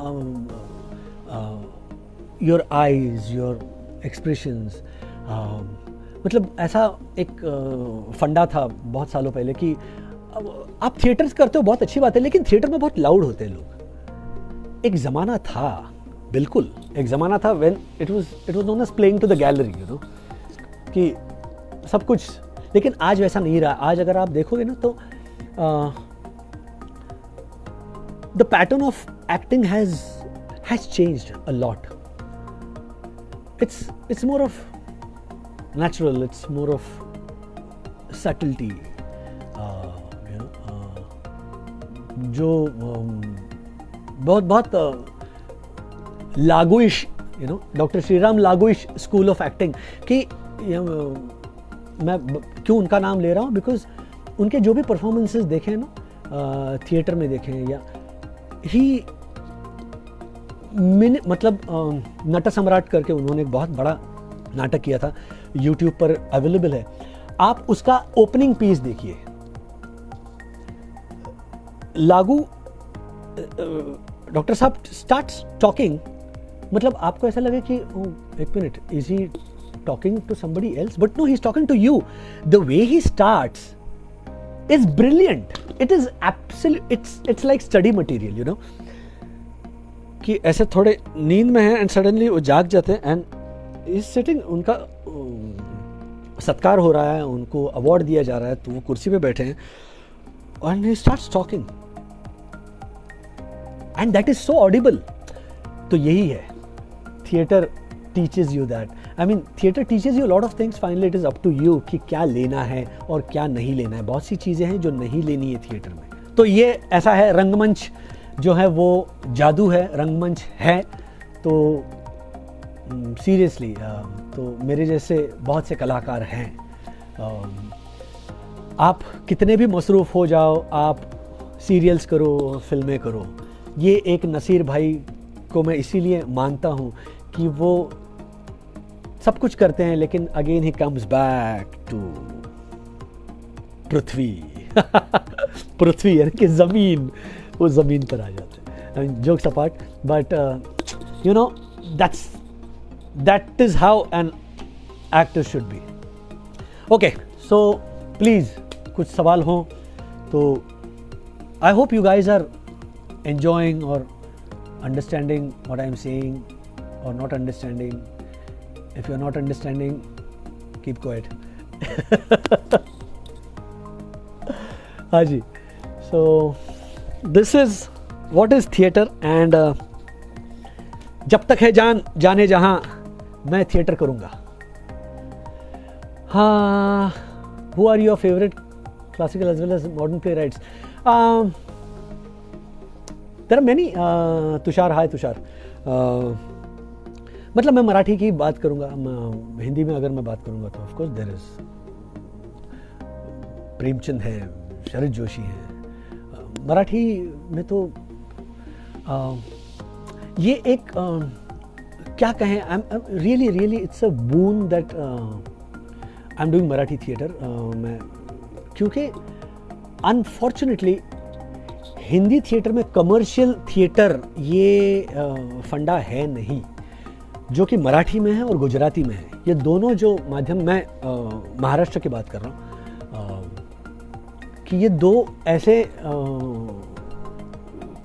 your eyes, your expressions, मतलब ऐसा एक फंडा था बहुत सालों पहले कि आप थिएटर्स करते हो, बहुत अच्छी बात है, लेकिन थिएटर में बहुत लाउड होते हैं लोग। एक ज़माना था, बिल्कुल एक ज़माना था when it was known as playing to the gallery, you know, कि सब कुछ, लेकिन आज वैसा नहीं रहा। आज अगर आप देखोगे ना तो the pattern of acting has changed a lot. It's more of natural, it's more of subtlety, जो बहुत लागुइश, यू नो, डॉक्टर श्रीराम लागुइश स्कूल ऑफ एक्टिंग कि मैं क्यों उनका नाम ले रहा हूँ, बिकॉज उनके जो भी परफॉर्मेंसेस देखे हैं ना थिएटर में देखे हैं, या ही मतलब नट सम्राट करके उन्होंने एक बहुत बड़ा नाटक किया था, यूट्यूब पर अवेलेबल है, आप उसका ओपनिंग पीस देखिए। लागू डॉक्टर साहब स्टार्ट्स टॉकिंग, मतलब आपको ऐसा लगे कि एक minute, is he talking to somebody else, but no, he is talking to you. The way he starts is brilliant, it is absolute, it's like study material, you know, कि ऐसे थोड़े नींद में है एंड सडनली वो जाग जाते हैं एंड इज सिटिंग, उनका सत्कार हो रहा है, उनको अवार्ड दिया जा रहा है, तो वो कुर्सी पे बैठे हैं and he starts talking and that is so audible. तो यही है, theatre teaches you that, I mean theatre teaches you lot of things, finally it is up to you कि क्या लेना है और क्या नहीं लेना है। बहुत सी चीज़ें हैं जो नहीं लेनी है थिएटर में। तो ये ऐसा है, रंगमंच जो है वो जादू है, रंगमंच है। तो सीरियसली तो मेरे जैसे बहुत से कलाकार हैं, आप कितने भी मसरूफ़ हो जाओ, आप सीरियल्स करो, फिल्में करो, ये एक नसीर भाई को मैं इसीलिए मानता हूँ कि वो सब कुछ करते हैं, लेकिन अगेन ही कम्स बैक टू पृथ्वी पृथ्वी यानी कि ज़मीन, वो ज़मीन पर आ जाते हैं। Jokes apart, but you know, that is how an actor should be. Okay, so please कुछ सवाल हो तो I hope you guys are enjoying or understanding what I am saying or not understanding. If you are not understanding, keep quiet. हाँ जी, so this is what is theatre and जब तक है जान जाने जहां मैं थिएटर करूंगा। हाँ, who are your favorite classical as well as modern playwrights? There are many. Tushar, हाय तुषार। मतलब मैं मराठी की बात करूंगा, हिंदी में अगर मैं बात करूंगा तो of course there is Premchand है, शरद जोशी है। मराठी में तो ये एक क्या कहें, I am really it's a boon that I am doing Marathi theatre. मैं क्योंकि अनफॉर्चुनेटली हिंदी थिएटर में कमर्शियल थिएटर ये फंडा है नहीं, जो कि मराठी में है और गुजराती में है। ये दोनों जो माध्यम, मैं महाराष्ट्र की बात कर रहा हूँ, कि ये दो ऐसे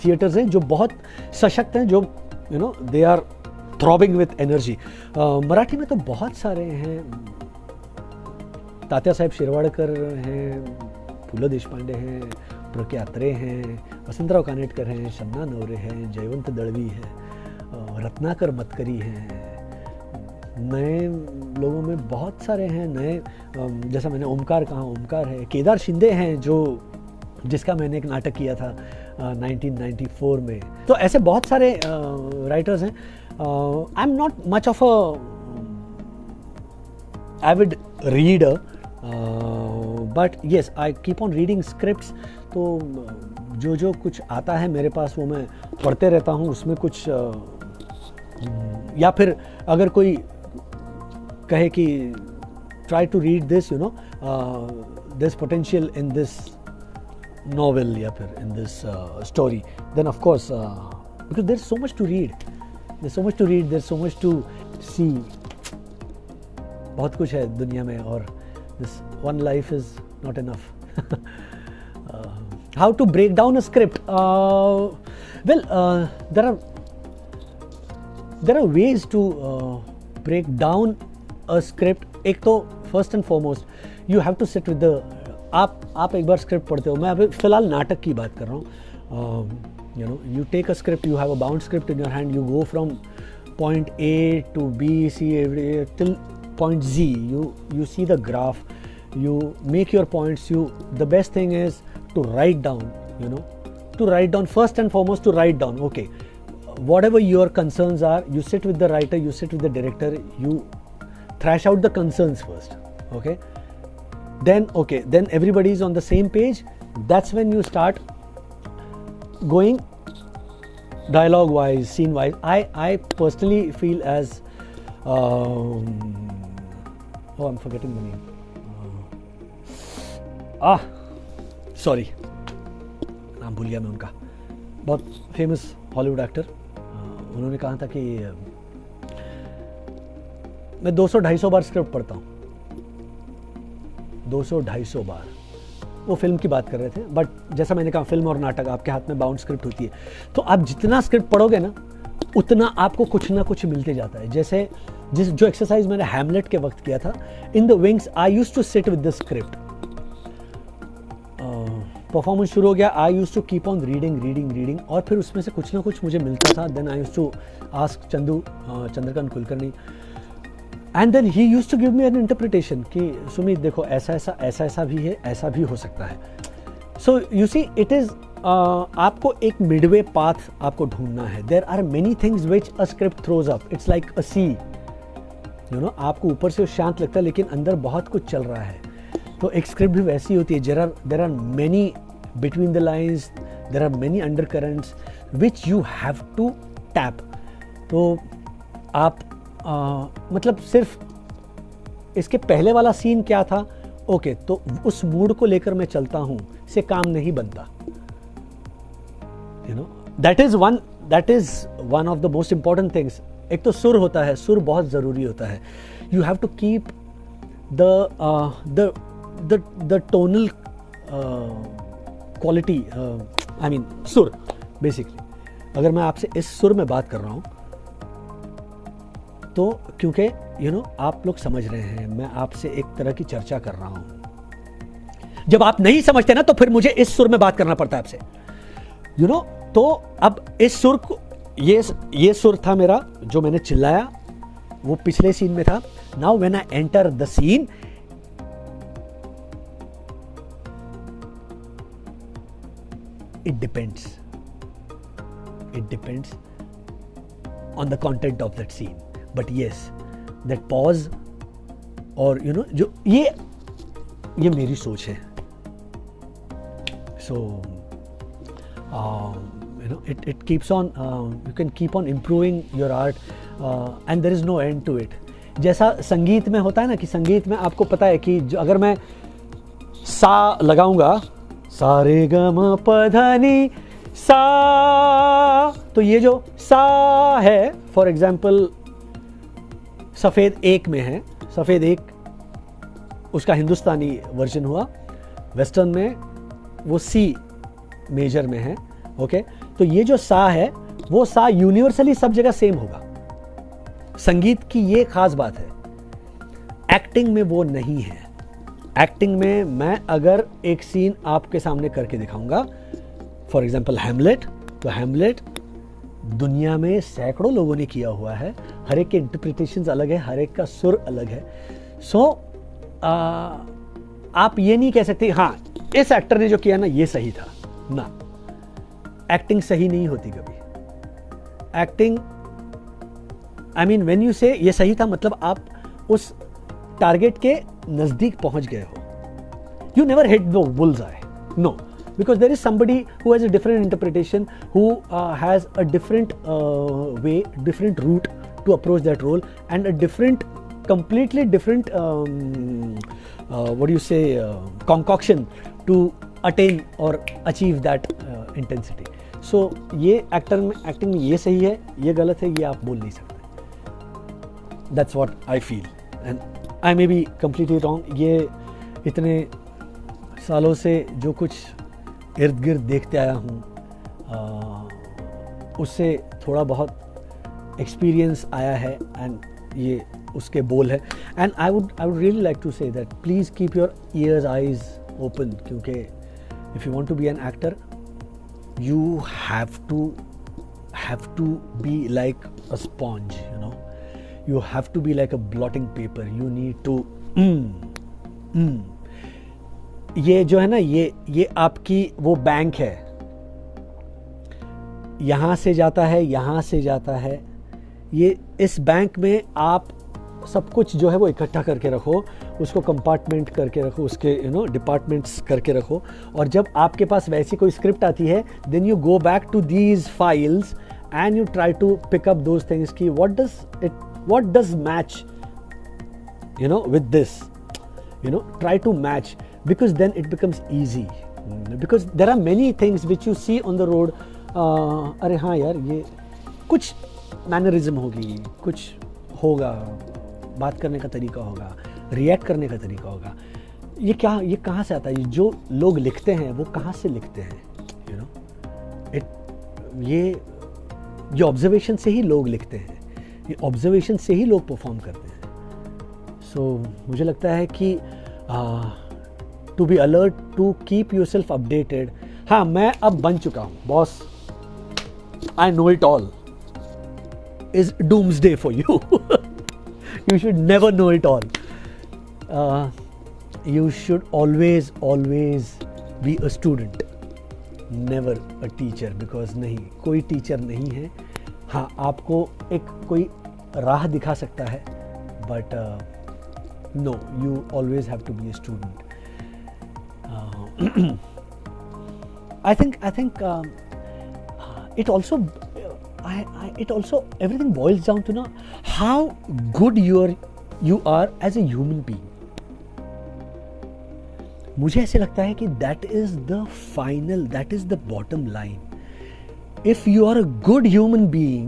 थिएटर्स हैं जो बहुत सशक्त हैं, जो you know they are throbbing with energy. Marathi में तो बहुत सारे हैं, तात्या साहेब शिरवाडकर हैं, पु ल देशपांडे हैं, प्र के अत्रे हैं, वसंतराव कानेटकर हैं, शन्ना नवरे हैं, जयवंत दळवी हैं, रत्नाकर मतकरी हैं। नए लोगों में बहुत सारे हैं, नए जैसा मैंने ओमकार कहा, ओमकार है, केदार शिंदे हैं जो जिसका मैंने एक नाटक किया था 1994 में। तो ऐसे बहुत सारे राइटर्स हैं। I am not much of a Avid reader, but yes I keep on reading scripts. तो जो कुछ आता है मेरे पास वो मैं पढ़ते रहता हूँ, उसमें कुछ या फिर अगर कोई कहे कि try to read this, you know, this potential in this novel या फिर in this story, then of course because there's so much to read, there's so much to see, बहुत कुछ है दुनिया में, और this one life is not enough. how to break down a script? Well, there are ways to break down a script. एक तो first and foremost you have to sit with the आप एक बार स्क्रिप्ट पढ़ते हो, मैं अभी फिलहाल नाटक की बात कर रहा हूँ. You know, you take a script, you have a bound script in your hand, you go from point A to B, C, till point Z. You see the graph, you make your points. The best thing is to write down. You know, to write down first and foremost. To write down. Okay, whatever your concerns are, you sit with the writer, you sit with the director, you thrash out the concerns first. Okay, then everybody is on the same page. That's when you start going dialogue wise, scene wise. I personally feel as I'm forgetting the name. Sorry, नाम भूल गया मैं उनका. बहुत famous Hollywood actor. उन्होंने कहा था कि मैं 200-250 बार स्क्रिप्ट पढ़ता हूँ. 200-250 बार. वो फिल्म की बात कर रहे थे, बट जैसा मैंने कहा, फिल्म और नाटक आपके हाथ में बाउंड स्क्रिप्ट होती है, तो आप जितना स्क्रिप्ट पढ़ोगे ना, उतना आपको कुछ ना कुछ मिलते जाता है. जैसे जो एक्सरसाइज मैंने हैमलेट के वक्त किया था, in the wings I used to sit with the script. Performance शुरू हो गया, I used to keep on reading और फिर उसमें से कुछ ना कुछ मुझे मिलता था. Then I used to ask Chandrakant Kulkarni, and then he used to give me an interpretation कि सुमित देखो ऐसा भी है, ऐसा भी हो सकता है. So you see it is आपको एक मिडवे पाथ आपको ढूंढना है. There are many things which a script throws up. It's like a sea, you know, आपको ऊपर से शांत लगता है लेकिन अंदर बहुत कुछ चल रहा है. तो एक स्क्रिप्ट भी वैसी होती है. There are many between the lines, there are many under currents which you have to tap. तो आप मतलब सिर्फ इसके पहले वाला सीन क्या था, ओके, तो उस मूड को लेकर मैं चलता हूं, से काम नहीं बनता. You know, that is one of the most important things. एक तो सुर होता है, सुर बहुत ज़रूरी होता है. You have to keep the tonal quality, I mean सुर बेसिकली. अगर मैं आपसे इस सुर में बात कर रहा हूँ तो क्योंकि यू नो आप लोग समझ रहे हैं, मैं आपसे एक तरह की चर्चा कर रहा हूँ. जब आप नहीं समझते ना तो फिर मुझे इस सुर में बात करना पड़ता है आपसे, यू नो. तो अब इस सुर को, ये सुर था मेरा जो मैंने चिल्लाया, वो पिछले सीन में था. Now when I enter the scene, it depends on the content of that scene. But yes, that pause और you know, जो ये मेरी सोच है. So you know, it keeps on, you can keep on improving your art, and there is no end to it. जैसा संगीत में होता है ना, कि संगीत में आपको पता है कि अगर मैं सा लगाऊंगा, सा रे ग म प ध नि सा, तो ये जो सा है, फॉर एग्जाम्पल सफ़ेद एक में है, सफ़ेद एक उसका हिंदुस्तानी वर्जन हुआ, वेस्टर्न में वो सी मेजर में है. ओके, तो ये जो सा है, वो सा यूनिवर्सली सब जगह सेम होगा. संगीत की ये खास बात है. एक्टिंग में वो नहीं है. एक्टिंग में मैं अगर एक सीन आपके सामने करके दिखाऊंगा, फॉर एग्जाम्पल हैमलेट, तो हैमलेट दुनिया में सैकड़ों लोगों ने किया हुआ है. हर एक के इंटरप्रिटेशंस अलग है, हर एक का सुर अलग है. सो आप ये नहीं कह सकते हाँ इस एक्टर ने जो किया ना ये सही था ना. एक्टिंग सही नहीं होती कभी. Acting, I mean when you से ये सही था, मतलब आप उस टारगेट के नजदीक पहुंच गए हो. You never hit the bull's eye, no, because there is somebody who has a different interpretation, who has a different way, different route to approach that role, and a completely different what do you say, concoction to attain or achieve that intensity. So ये acting में ये सही है, ये गलत है, ये आप बोल नहीं सकते. That's what I feel, and I may be completely wrong. ये इतने सालों से जो कुछ इर्द गिर्द देखते आया हूँ, उससे थोड़ा बहुत एक्सपीरियंस आया है, एंड ये उसके बोल है. And I would really like to say that please keep your ears eyes open, क्योंकि if you want to be an actor you have to be like a sponge, you know, you have to be like a blotting paper, you need to ये जो है ना, ये आपकी वो bank है, यहाँ से जाता है, यहाँ से जाता है, ये इस बैंक में आप सब कुछ जो है वो इकट्ठा करके रखो, उसको कंपार्टमेंट करके रखो, उसके डिपार्टमेंट्स करके रखो, और जब आपके पास वैसी कोई स्क्रिप्ट आती है then you go back to these files and you try to pick up those things की what does match with this, try to match, because then it becomes easy, because there are many things which you see on the road. अरे हाँ यार, ये कुछ mannerism होगी, कुछ होगा, बात करने का तरीका होगा, रिएक्ट करने का तरीका होगा, ये कहाँ से आता है? जो लोग लिखते हैं वो कहाँ से लिखते हैं? ये ऑब्जर्वेशन से ही लोग लिखते हैं, ये ऑब्जर्वेशन से ही लोग परफॉर्म करते हैं. मुझे लगता है कि to be alert, to keep yourself updated. हाँ, मैं अब बन चुका हूँ boss, I know it all is doomsday for you. You should never know it all. You should always be a student, never a teacher, because नहीं, कोई teacher नहीं है. हाँ, आपको एक कोई राह दिखा सकता है, but no, you always have to be a student. I think it also everything boils down to how good you are as a human being. मुझे ऐसे लगता है कि that is the bottom line. If you are a good human being,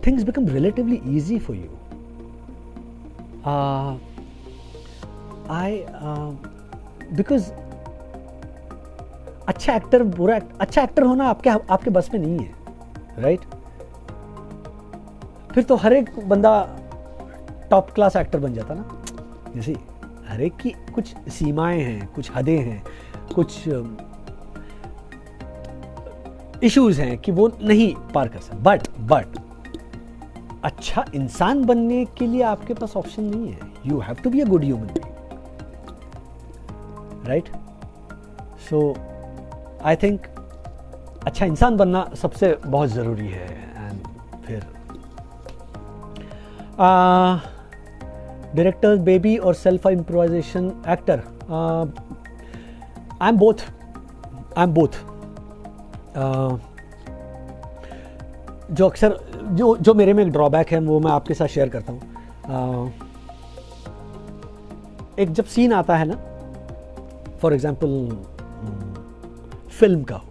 things become relatively easy for you. Because अच्छा actor होना आपके बस में नहीं है, राइट? फिर तो हर एक बंदा टॉप क्लास एक्टर बन जाता ना. जैसे हर एक की कुछ सीमाएं हैं, कुछ हदें हैं, कुछ इश्यूज हैं कि वो नहीं पार कर सकता. बट अच्छा इंसान बनने के लिए आपके पास ऑप्शन नहीं है. You have to be a good human being, right? So I think अच्छा इंसान बनना सबसे बहुत ज़रूरी है. एंड फिर डायरेक्टर, बेबी और self improvisation actor, I am both. जो अक्सर जो मेरे में एक ड्रॉबैक है वो मैं आपके साथ शेयर करता हूँ. एक जब सीन आता है ना, फॉर एग्जाम्पल फिल्म का हो,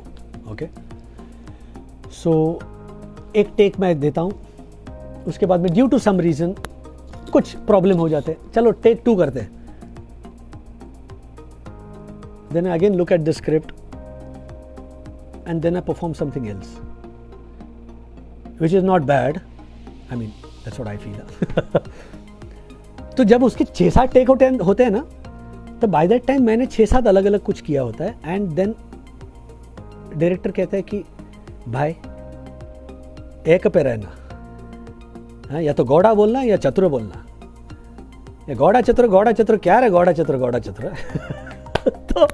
ओके, सो एक टेक मैं देता हूँ, उसके बाद में ड्यू टू सम रीज़न कुछ प्रॉब्लम हो जाते हैं, चलो टेक 2 करते हैं. Then I again look at the script and then I perform something else which is not bad. I mean that's what I feel. तो जब उसके 6-7 टेक होते हैं ना, तो बाय दैट टाइम मैंने 6-7 अलग अलग कुछ किया होता है. एंड देन डायरेक्टर कहता है कि भाई एक पे रहना, हाँ, या तो गौड़ा बोलना या चतुर बोलना. या गौड़ा चतुर क्या रे, गौड़ा चतुर. तो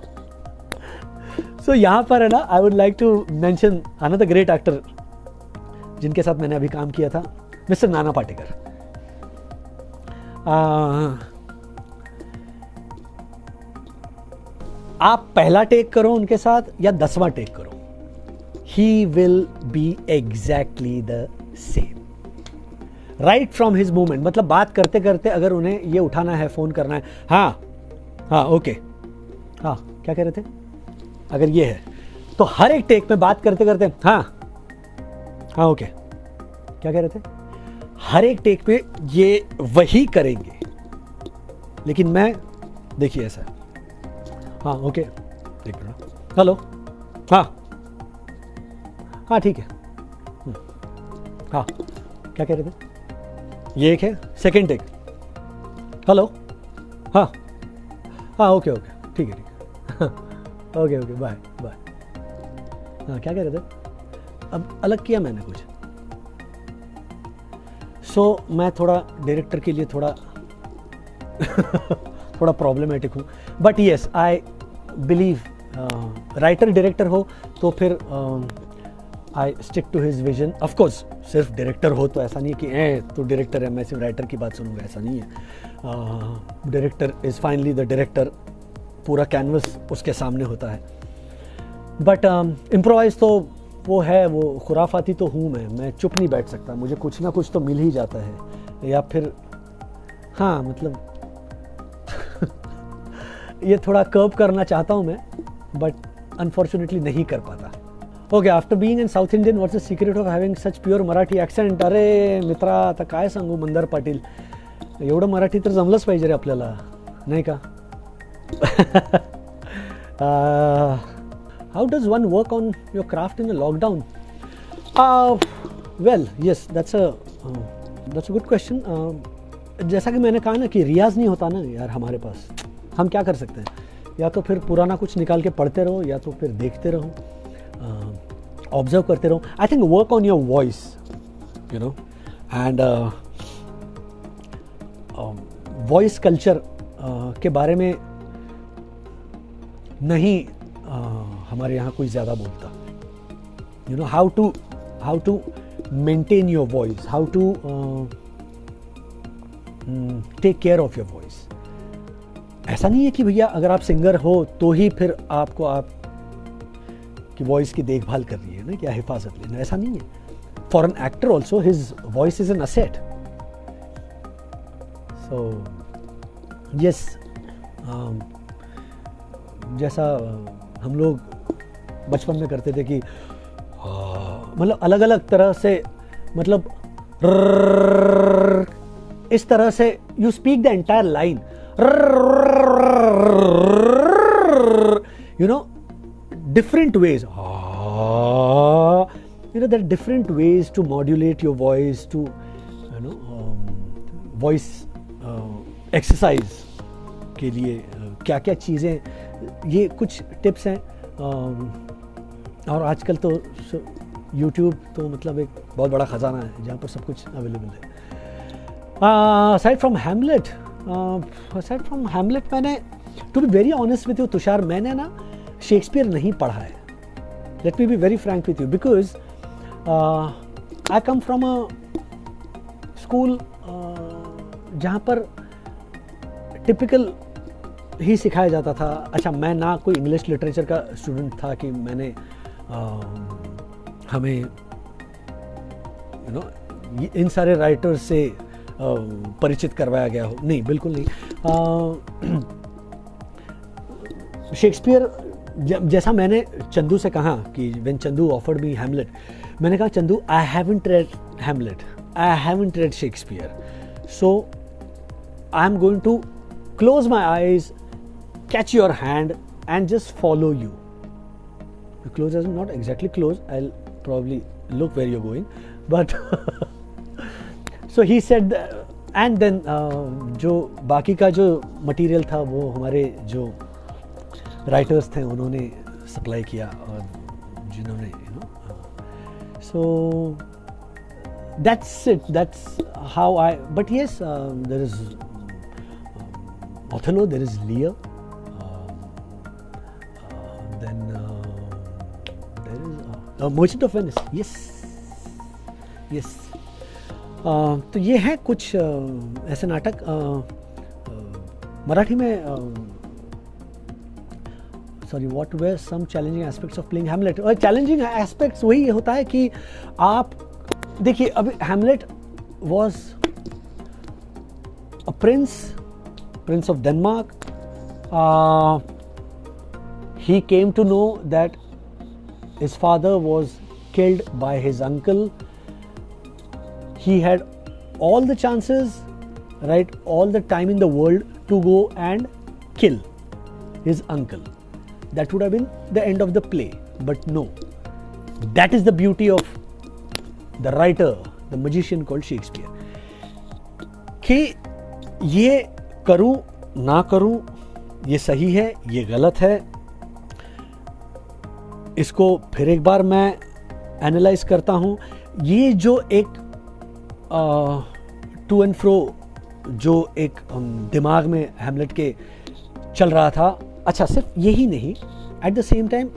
सो यहाँ पर है ना, I would like to mention another great actor जिनके साथ मैंने अभी काम किया था, मिस्टर नाना पाटेकर. आप पहला टेक करो उनके साथ या 10वां टेक करो, he will be exactly the same right from his movement. मतलब बात करते करते अगर उन्हें ये उठाना है, फोन करना है, हाँ ओके, हाँ क्या कह रहे थे, अगर ये है तो हर एक टेक में बात करते करते हाँ ओके, क्या कह रहे थे, हर एक टेक पे ये वही करेंगे. लेकिन मैं देखिए ऐसा, हाँ ओके, एक हेलो, हाँ हाँ ठीक है। हाँ क्या कह रहे थे? ये एक है, सेकंड टेक। हेलो, हाँ हाँ ओके ओके ठीक है ठीक है ओके ओके बाय बाय। हाँ क्या कह रहे थे? अब अलग किया मैंने कुछ। सो मैं थोड़ा डायरेक्टर के लिए थोड़ा थोड़ा प्रॉब्लमेटिक हूँ, but yes I believe writer director हो तो फिर I stick to his vision. Of course सिर्फ डायरेक्टर हो तो ऐसा नहीं है कि तो डायरेक्टर है मैं सिर्फ राइटर की बात सुनूंगा, ऐसा नहीं है। Director is finally the director, पूरा कैनवस उसके सामने होता है। बट इम्प्रोवाइज तो वो है, वो खुराफाती तो हूँ मैं चुप नहीं बैठ सकता, मुझे कुछ ना कुछ तो मिल ही जाता है। या फिर हाँ मतलब ये थोड़ा कर्व करना चाहता हूँ मैं, बट अनफॉर्चुनेटली नहीं कर पाता। Okay, after being in south Indian what's the secret of having such pure Marathi accent? अरे मित्रा, आता काय सांगू मंदार पाटील, एवढं मराठी तर जमलंच पाहिजे रे आपल्याला, नाही का? How does one work on your craft in a lockdown? Well, yes, that's a good question. जैसा कि मैंने कहा ना कि रियाज नहीं होता ना यार हमारे पास, हम क्या कर सकते हैं? या तो फिर पुराना कुछ निकाल के पढ़ते रहो, या तो फिर देखते रहो, ऑब्जर्व करते रहो। I think work on your voice, you know, and voice culture के बारे में नहीं हमारे यहाँ कोई ज़्यादा बोलता। You know how to maintain your voice, how to take care of your voice. ऐसा नहीं है कि भैया अगर आप सिंगर हो तो ही फिर आपको आप की वॉइस की देखभाल कर रही है ना, क्या हिफाजत लेना, ऐसा नहीं है। For an actor also his voice is an asset. So yes, जैसा हम लोग बचपन में करते थे कि मतलब अलग अलग तरह से, मतलब इस तरह से you speak the entire line, you know, different ways, you know, there are different ways to modulate your voice, to you know, voice exercise के लिए क्या क्या चीज़ें, ये कुछ टिप्स हैं। और आजकल तो YouTube तो मतलब एक बहुत बड़ा ख़जाना है जहाँ पर सब कुछ अवेलेबल है। aside from Hamlet मैंने, to be very honest with you Tushar, मैंने ना शेक्सपियर नहीं पढ़ा है। Let me be very frank with you, because I come from a school जहाँ पर टिपिकल ही सिखाया जाता था। अच्छा, मैं ना कोई इंग्लिश लिटरेचर का स्टूडेंट था कि मैंने हमें यू नो इन सारे राइटर्स से परिचित करवाया गया हो, नहीं, बिल्कुल नहीं। शेक्सपियर, जैसा मैंने चंदू से कहा कि when Chandu offered me Hamlet, मैंने कहा Chandu I haven't read Hamlet, I haven't read Shakespeare, so I am going to close my eyes, catch your hand and just follow you. Close as in not exactly close, I'll probably look where you're going, but so he said and then जो बाकी का जो material था वो हमारे जो writers थे उन्होंने सप्लाई किया, और जिन्होंने you know, so that's it, that's how I, but yes, there is Othello, there is Lear, then Merchant of Venice, yes. तो ये है कुछ ऐसे नाटक मराठी में। Sorry, what were some challenging aspects of playing Hamlet? और चैलेंजिंग एस्पेक्ट्स वही होता है कि आप देखिए, अभी Hamlet was a prince of Denmark. He came to know that his father was killed by his uncle. He had all the chances, all the time in the world to go and kill his uncle. that would have been the end of the play. But no, that is the beauty of the writer, the magician called Shakespeare. कि ये करूं ना करूं, ये सही है, ये गलत है, इसको फिर एक बार मैं एनालाइज करता हूं. ये जो एक टू एंड फ्रो जो एक दिमाग में हैमलेट के चल रहा था, अच्छा सिर्फ यही नहीं, at the same time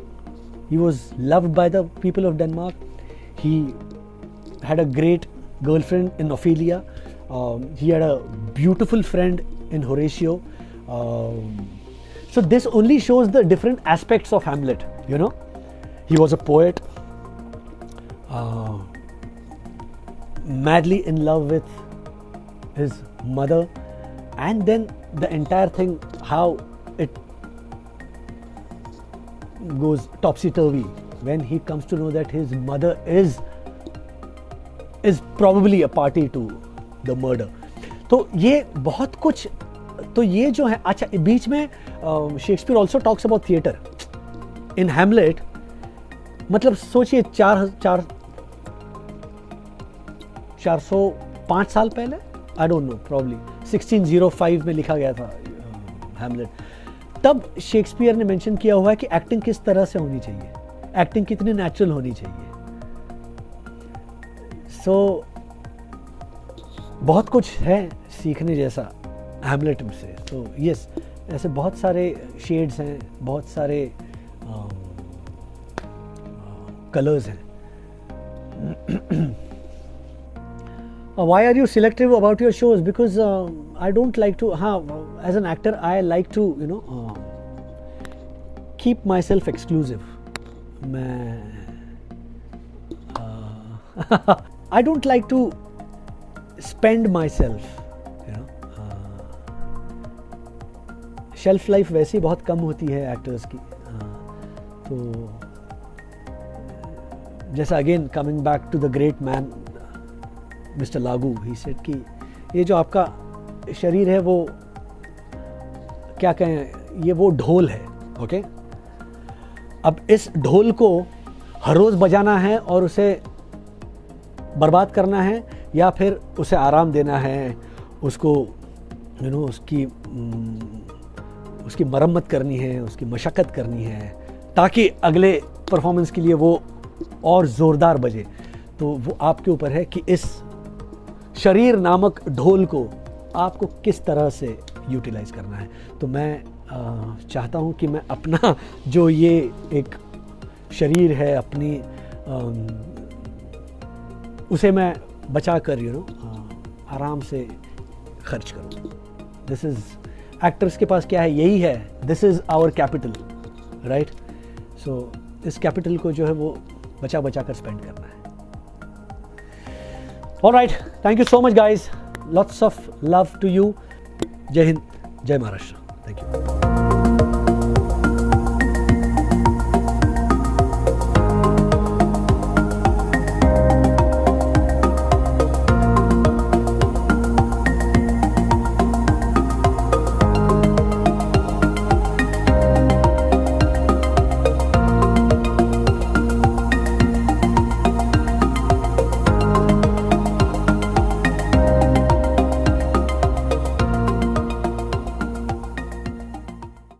he was loved by the people of Denmark. He had a great girlfriend in Ophelia. He had a beautiful friend in Horatio. So this only shows the different aspects of Hamlet, you know. He was a poet, madly in love with his mother, and then the entire thing, how it goes topsy-turvy when he comes to know that his mother is probably a party to the murder. तो ये बहुत कुछ, तो ये जो है, अच्छा बीच में Shakespeare also talks about theatre in Hamlet. मतलब सोचिए 405 साल पहले, आई डोंट नो, प्रॉब्ली 1605 में लिखा गया था हैमलेट. तब शेक्सपियर ने मेंशन किया हुआ है कि एक्टिंग किस तरह से होनी चाहिए, एक्टिंग कितनी नेचुरल होनी चाहिए. सो बहुत कुछ है सीखने जैसा हैमलेट से. तो यस, ऐसे बहुत सारे शेड्स हैं, बहुत सारे कलर्स हैं. Why are you selective about your shows? Because I don't like to, as an actor I like to, you know, keep myself exclusive. I don't like to spend myself, you know. Shelf life वैसे ही बहुत कम होती है actors की. तो जैसा again coming back to the great man mister Lagoo, he said कि ये जो आपका शरीर है वो क्या कहें, ये वो ढोल है. ओके, अब इस ढोल को हर रोज़ बजाना है और उसे बर्बाद करना है, या फिर उसे आराम देना है, उसको यू नो उसकी मरम्मत करनी है, उसकी मशक्क़त करनी है, ताकि अगले परफॉर्मेंस के लिए वो और ज़ोरदार बजे. तो वो आपके ऊपर है कि इस शरीर नामक ढोल को आपको किस तरह से यूटिलाइज़ करना है. तो मैं चाहता हूँ कि मैं अपना जो ये एक शरीर है अपनी, उसे मैं बचा कर आराम से खर्च करूँ. दिस इज़, एक्टर्स के पास क्या है, यही है, this is our capital, right. So इस कैपिटल को जो है वो बचा बचा कर स्पेंड करना है. Alright, thank you so much guys, lots of love to you. जय हिंद, जय महाराष्ट्र. Thank you.